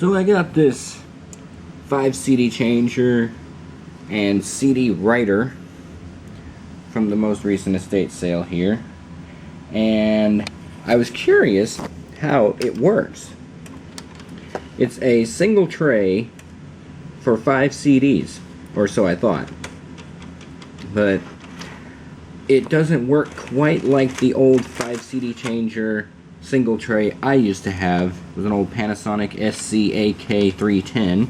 So I got this 5 CD changer and CD writer from the most recent estate sale here, and I was curious how it works. It's a single tray for 5 CDs, or so I thought, but it doesn't work quite like the old 5 CD changer single tray I used to have. It was an old Panasonic SC-AK310.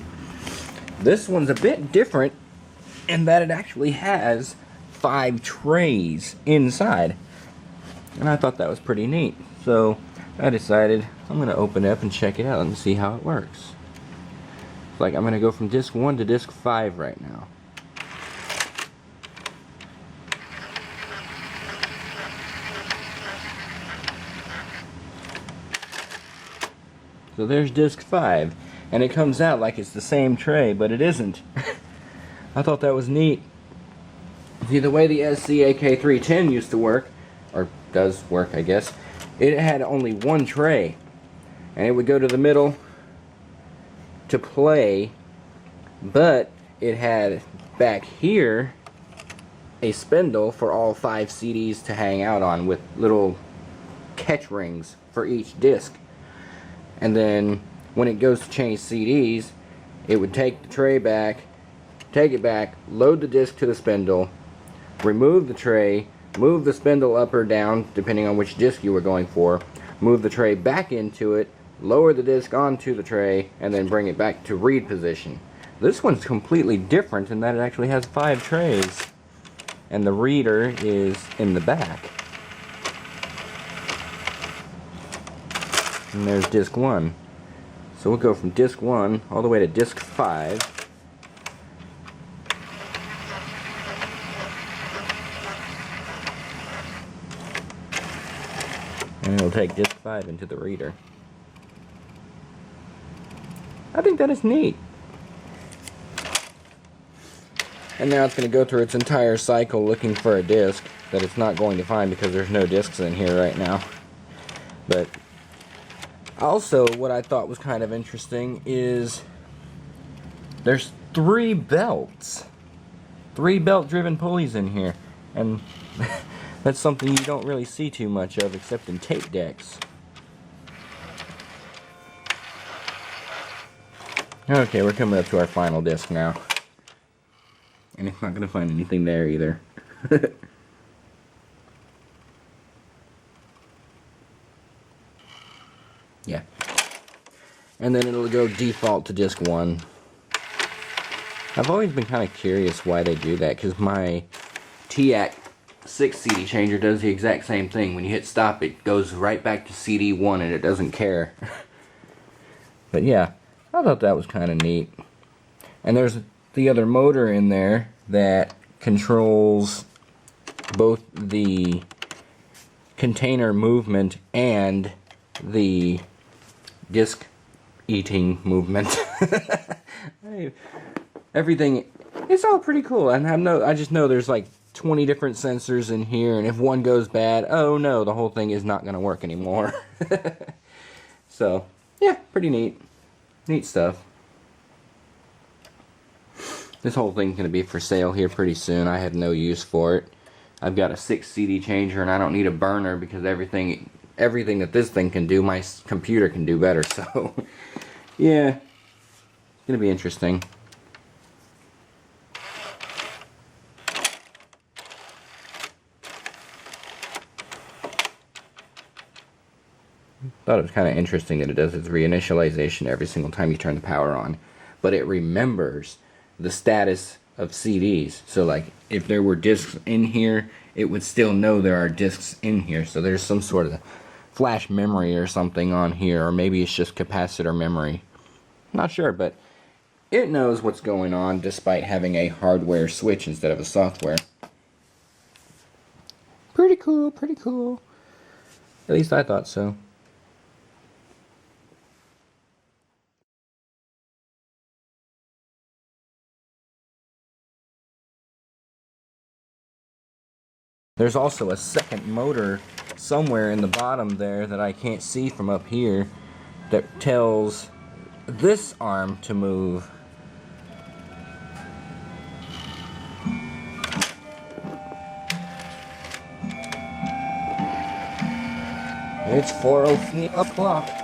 This one's a bit different in that it actually has 5 trays inside, and I thought that was pretty neat. So I decided I'm going to open it up and check it out and see how it works. It's like I'm going to go from disc 1 to disc 5 right now. So there's disc 5, and it comes out like it's the same tray, but it isn't. I thought that was neat. See, the way the SC-AK310 used to work, or does work I guess, it had only one tray, and it would go to the middle to play, but it had back here a spindle for all 5 CDs to hang out on with little catch rings for each disc. And then when it goes to change CDs, it would take the tray back, take it back, load the disc to the spindle, remove the tray, move the spindle up or down depending on which disc you were going for, move the tray back into it, lower the disc onto the tray, and then bring it back to read position. This one's completely different in that it actually has 5 trays, and the reader is in the back. And there's disc 1. So we'll go from disc 1 all the way to disc 5. And it'll take disc 5 into the reader. I think that is neat. And now it's going to go through its entire cycle looking for a disc that it's not going to find because there's no discs in here right now. But also, what I thought was kind of interesting is there's 3 belts. 3 belt-driven pulleys in here. And that's something you don't really see too much of except in tape decks. Okay, we're coming up to our final disc now. And it's not going to find anything there either. Yeah. And then it'll go default to disc 1. I've always been kind of curious why they do that, because my TAC6 CD changer does the exact same thing. When you hit stop, it goes right back to CD 1 and it doesn't care. But yeah, I thought that was kind of neat. And there's the other motor in there that controls both the container movement and the disc eating movement. Everything, it's all pretty cool. And I just know there's like 20 different sensors in here, and if one goes bad, oh no, the whole thing is not going to work anymore. So yeah, pretty neat. Neat stuff. This whole thing's going to be for sale here pretty soon. I have no use for it. I've got a 6 CD changer and I don't need a burner because everything that this thing can do, my computer can do better. So yeah, it's going to be interesting. Thought it was kind of interesting that it does its reinitialization every single time you turn the power on, but it remembers the status of CDs. So like if there were discs in here, it would still know there are discs in here. So there's some sort of flash memory or something on here, or maybe it's just capacitor memory. Not sure, but it knows what's going on despite having a hardware switch instead of a software. Pretty cool, pretty cool. At least I thought so. There's also a second motor somewhere in the bottom there that I can't see from up here that tells this arm to move. It's 4:03 o'clock.